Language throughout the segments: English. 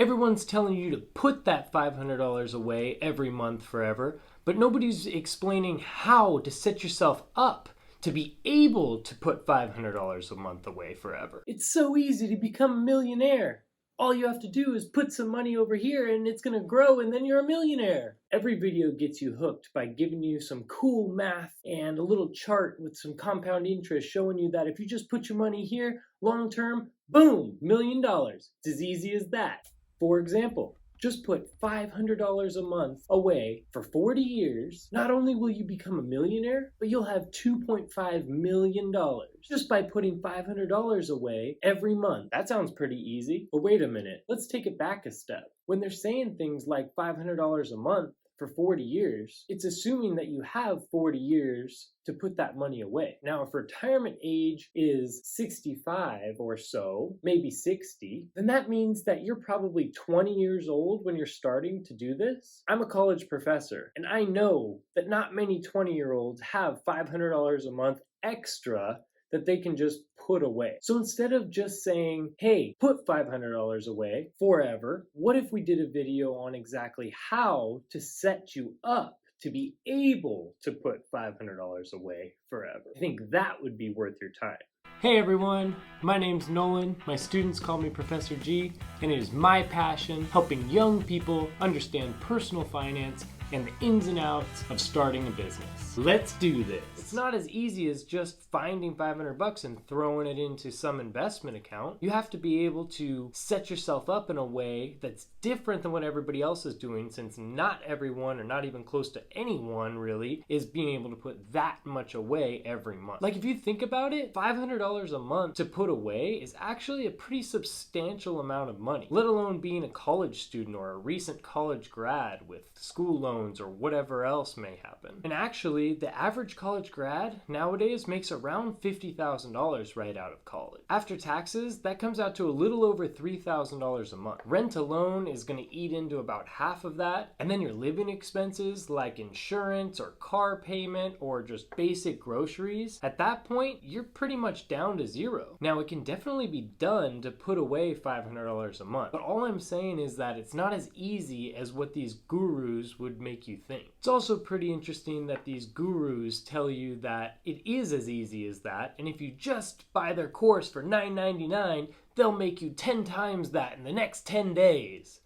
Everyone's telling you to put that $500 away every month forever, but nobody's explaining how to set yourself up to be able to put $500 a month away forever. It's so easy to become a millionaire. All you have to do is put some money over here and it's gonna grow and then you're a millionaire. Every video gets you hooked by giving you some cool math and a little chart with some compound interest showing you that if you just put your money here, long term, boom, $1 million. It's as easy as that. For example, just put $500 a month away for 40 years. Not only will you become a millionaire, but you'll have $2.5 million just by putting $500 away every month. That sounds pretty easy. But wait a minute, let's take it back a step. When they're saying things like $500 a month for 40 years, it's assuming that you have 40 years to put that money away. Now, if retirement age is 65 or so, maybe 60, then that means that you're probably 20 years old when you're starting to do this. I'm a college professor, and I know that not many 20-year-olds have $500 a month extra that they can just put away. So instead of just saying, hey, put $500 away forever, what if we did a video on exactly how to set you up to be able to put $500 away forever? I think that would be worth your time. Hey everyone, my name's Nolan, my students call me Professor G, and it is my passion helping young people understand personal finance and the ins and outs of starting a business. Let's do this. It's not as easy as just finding $500 and throwing it into some investment account. You have to be able to set yourself up in a way that's different than what everybody else is doing, since not everyone, or not even close to anyone really, is being able to put that much away every month. Like if you think about it, $500 a month to put away is actually a pretty substantial amount of money, let alone being a college student or a recent college grad with school loans or whatever else may happen. And actually, the average college grad nowadays makes around $50,000 right out of college. After taxes, that comes out to a little over $3,000 a month. Rent alone is going to eat into about half of that, and then your living expenses like insurance or car payment or just basic groceries, at that point, you're pretty much down to zero. Now, it can definitely be done to put away $500 a month, but all I'm saying is that it's not as easy as what these gurus would make you think. It's also pretty interesting that these gurus tell you that it is as easy as that, and if you just buy their course for $9.99, they'll make you 10 times that in the next 10 days.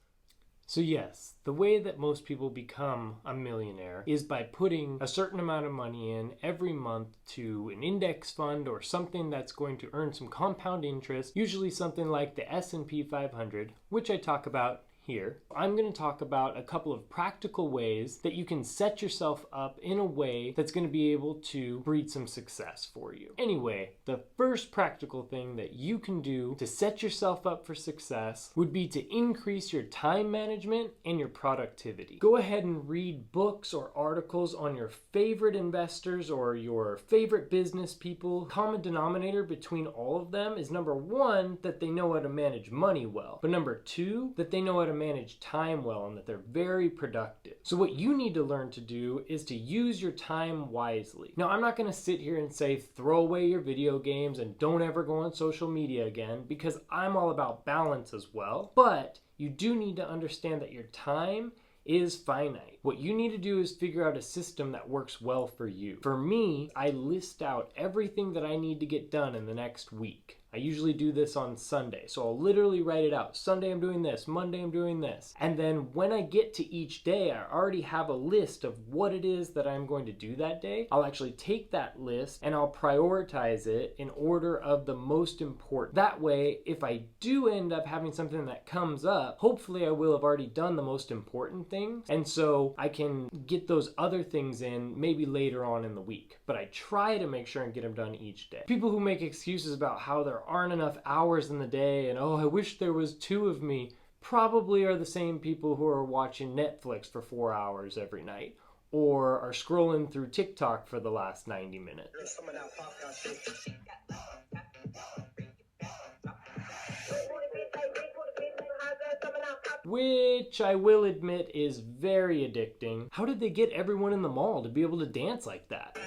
So yes, the way that most people become a millionaire is by putting a certain amount of money in every month to an index fund or something that's going to earn some compound interest, usually something like the S&P 500, which I talk about here. I'm going to talk about a couple of practical ways that you can set yourself up in a way that's going to be able to breed some success for you. Anyway, the first practical thing that you can do to set yourself up for success would be to increase your time management and your productivity. Go ahead and read books or articles on your favorite investors or your favorite business people. Common denominator between all of them is number one, that they know how to manage money well, but number two, that they know how to manage time well and that they're very productive. So what you need to learn to do is to use your time wisely. Now, I'm not going to sit here and say throw away your video games and don't ever go on social media again, because I'm all about balance as well. But you do need to understand that your time is finite. What you need to do is figure out a system that works well for you. For me, I list out everything that I need to get done in the next week. I usually do this on Sunday, so I'll literally write it out. Sunday I'm doing this, Monday I'm doing this. And then when I get to each day, I already have a list of what it is that I'm going to do that day. I'll actually take that list and I'll prioritize it in order of the most important. That way, if I do end up having something that comes up, hopefully I will have already done the most important things. And so I can get those other things in maybe later on in the week. But I try to make sure and get them done each day. People who make excuses about how there aren't enough hours in the day and oh, I wish there was 2 of me, probably are the same people who are watching Netflix for 4 hours every night or are scrolling through TikTok for the last 90 minutes. Which I will admit is very addicting. How did they get everyone in the mall to be able to dance like that?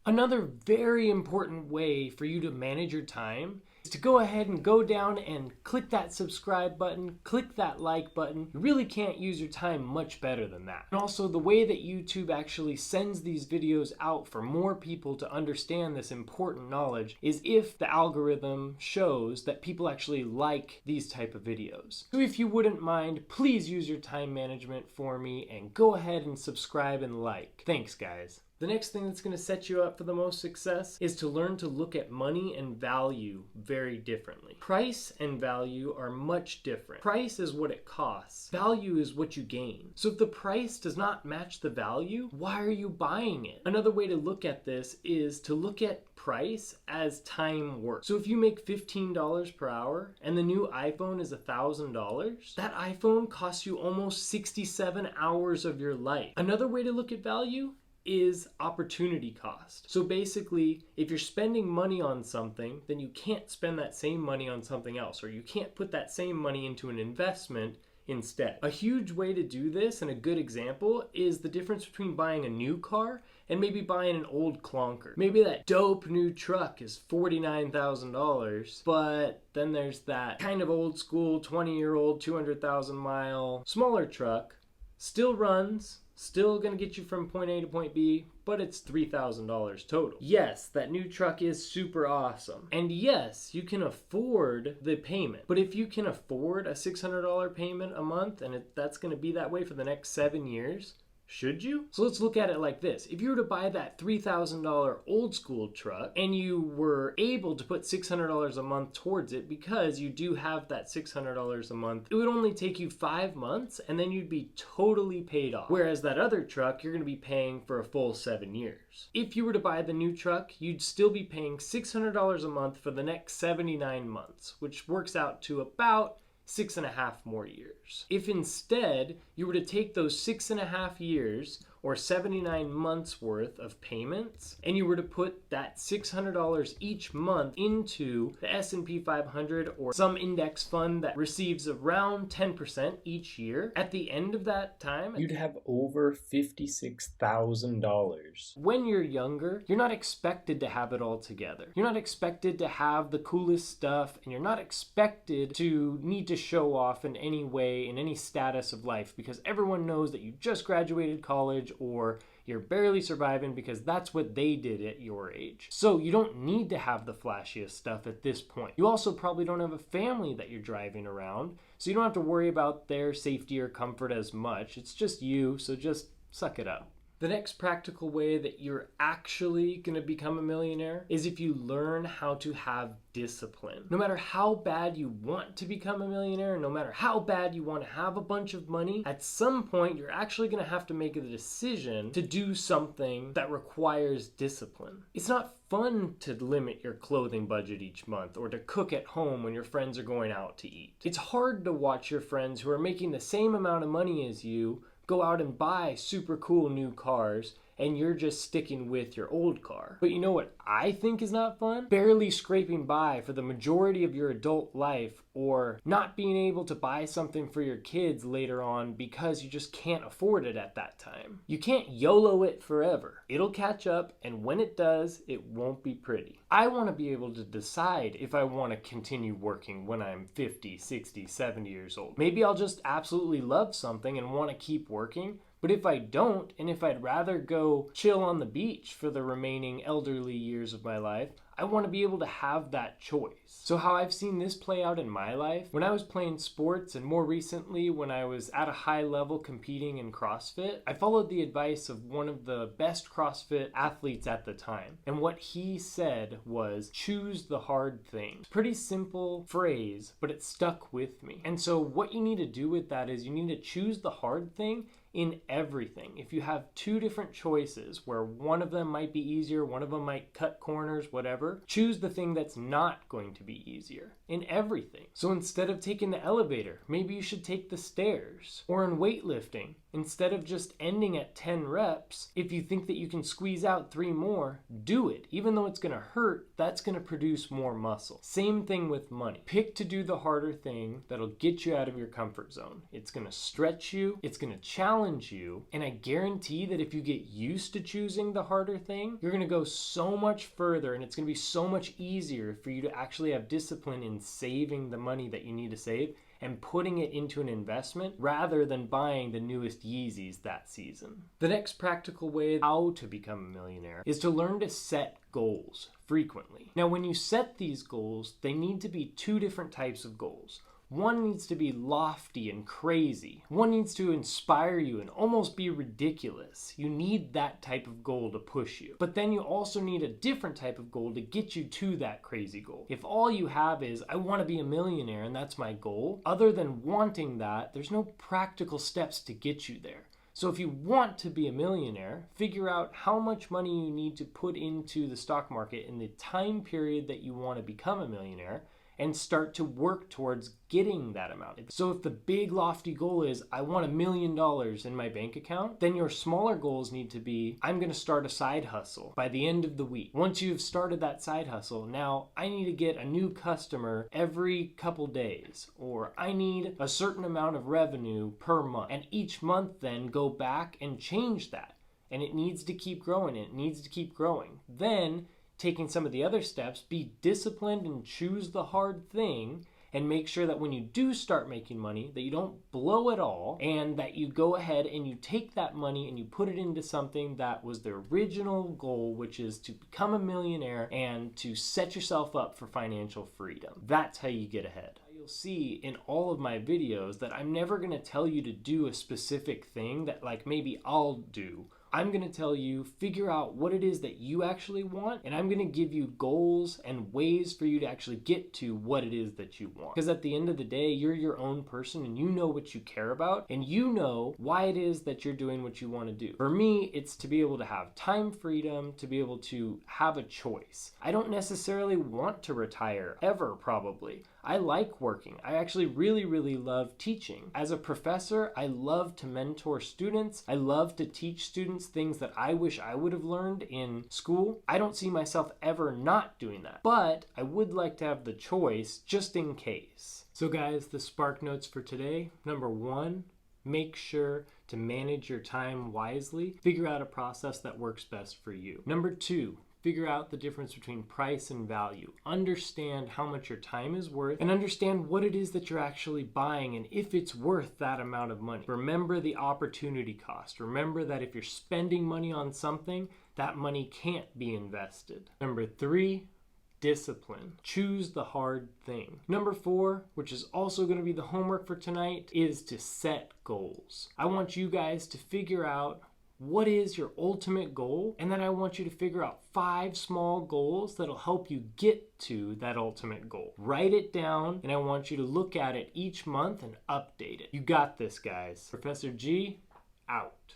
Another very important way for you to manage your time is to go ahead and go down and click that subscribe button, click that like button. You really can't use your time much better than that. And also the way that YouTube actually sends these videos out for more people to understand this important knowledge is if the algorithm shows that people actually like these type of videos. So if you wouldn't mind, please use your time management for me and go ahead and subscribe and like. Thanks, guys. The next thing that's going to set you up for the most success is to learn to look at money and value very differently. Price and value are much different. Price is what it costs. Value is what you gain. So if the price does not match the value, why are you buying it? Another way to look at this is to look at price as time work. So if you make $15 per hour and the new iPhone is $1,000, that iPhone costs you almost 67 hours of your life. Another way to look at value is opportunity cost. So basically, if you're spending money on something, then you can't spend that same money on something else, or you can't put that same money into an investment instead. A huge way to do this, and a good example, is the difference between buying a new car and maybe buying an old clunker. Maybe that dope new truck is $49,000, but then there's that kind of old school 20-year-old 200,000 mile smaller truck, still runs, still gonna get you from point A to point B, but it's $3,000 total. Yes, that new truck is super awesome. And yes, you can afford the payment. But if you can afford a $600 payment a month, and that's gonna be that way for the next 7 years, should you? So let's look at it like this. If you were to buy that $3,000 old school truck and you were able to put $600 a month towards it because you do have that $600 a month, it would only take you 5 months and then you'd be totally paid off. Whereas that other truck, you're gonna be paying for a full 7 years. If you were to buy the new truck, you'd still be paying $600 a month for the next 79 months, which works out to about 6.5 more years. If instead you were to take those 6.5 years or 79 months worth of payments and you were to put that $600 each month into the S&P 500 or some index fund that receives around 10% each year, at the end of that time, you'd have over $56,000. When you're younger, you're not expected to have it all together. You're not expected to have the coolest stuff, and you're not expected to need to show off in any way, in any status of life, because everyone knows that you just graduated college or you're barely surviving because that's what they did at your age. So you don't need to have the flashiest stuff at this point. You also probably don't have a family that you're driving around, so you don't have to worry about their safety or comfort as much. It's just you, so just suck it up. The next practical way that you're actually going to become a millionaire is if you learn how to have discipline. No matter how bad you want to become a millionaire, no matter how bad you want to have a bunch of money, at some point you're actually going to have to make a decision to do something that requires discipline. It's not fun to limit your clothing budget each month or to cook at home when your friends are going out to eat. It's hard to watch your friends who are making the same amount of money as you go out and buy super cool new cars and you're just sticking with your old car. But you know what I think is not fun? Barely scraping by for the majority of your adult life, or not being able to buy something for your kids later on because you just can't afford it at that time. You can't YOLO it forever. It'll catch up, and when it does, it won't be pretty. I want to be able to decide if I want to continue working when I'm 50, 60, 70 years old. Maybe I'll just absolutely love something and want to keep working. But if I don't, and if I'd rather go chill on the beach for the remaining elderly years of my life, I want to be able to have that choice. So how I've seen this play out in my life, when I was playing sports and more recently when I was at a high level competing in CrossFit, I followed the advice of one of the best CrossFit athletes at the time. And what he said was, choose the hard thing. Pretty simple phrase, but it stuck with me. And so what you need to do with that is you need to choose the hard thing in everything. If you have two different choices where one of them might be easier, one of them might cut corners, whatever, choose the thing that's not going to be easier in everything. So instead of taking the elevator, maybe you should take the stairs. Or in weightlifting, instead of just ending at 10 reps, if you think that you can squeeze out 3 more, do it. Even though it's going to hurt, that's going to produce more muscle. Same thing with money. Pick to do the harder thing that'll get you out of your comfort zone. It's going to stretch you, it's going to challenge challenge you, and I guarantee that if you get used to choosing the harder thing, you're gonna go so much further, and it's gonna be so much easier for you to actually have discipline in saving the money that you need to save and putting it into an investment rather than buying the newest Yeezys that season. The next practical way how to become a millionaire is to learn to set goals frequently. Now, when you set these goals, they need to be two different types of goals. One needs to be lofty and crazy. One needs to inspire you and almost be ridiculous. You need that type of goal to push you. But then you also need a different type of goal to get you to that crazy goal. If all you have is, I want to be a millionaire and that's my goal, other than wanting that, there's no practical steps to get you there. So if you want to be a millionaire, figure out how much money you need to put into the stock market in the time period that you want to become a millionaire, and start to work towards getting that amount. So if the big lofty goal is, I want $1 million in my bank account, then your smaller goals need to be, I'm gonna start a side hustle by the end of the week. Once you've started that side hustle, now I need to get a new customer every couple days, or I need a certain amount of revenue per month. And each month then go back and change that. And it needs to keep growing, it needs to keep growing. Then taking some of the other steps, be disciplined and choose the hard thing, and make sure that when you do start making money, that you don't blow it all, and that you go ahead and you take that money and you put it into something that was the original goal, which is to become a millionaire and to set yourself up for financial freedom. That's how you get ahead. You'll see in all of my videos that I'm never going to tell you to do a specific thing that like maybe I'll do. I'm going to tell you, figure out what it is that you actually want, and I'm going to give you goals and ways for you to actually get to what it is that you want. Because at the end of the day, you're your own person and you know what you care about and you know why it is that you're doing what you want to do. For me, it's to be able to have time freedom, to be able to have a choice. I don't necessarily want to retire ever, probably. I like working. I actually really love teaching. As a professor, I love to mentor students. I love to teach students things that I wish I would have learned in school. I don't see myself ever not doing that, but I would like to have the choice just in case. So guys, the spark notes for today. Number 1, make sure to manage your time wisely. Figure out a process that works best for you. Number 2, figure out the difference between price and value. Understand how much your time is worth and understand what it is that you're actually buying and if it's worth that amount of money. Remember the opportunity cost. Remember that if you're spending money on something, that money can't be invested. Number 3, discipline. Choose the hard thing. Number 4, which is also going to be the homework for tonight, is to set goals. I want you guys to figure out what is your ultimate goal, and then I want you to figure out 5 small goals that'll help you get to that ultimate goal. Write it down, and I want you to look at it each month and update it. You got this, guys. Professor G, out.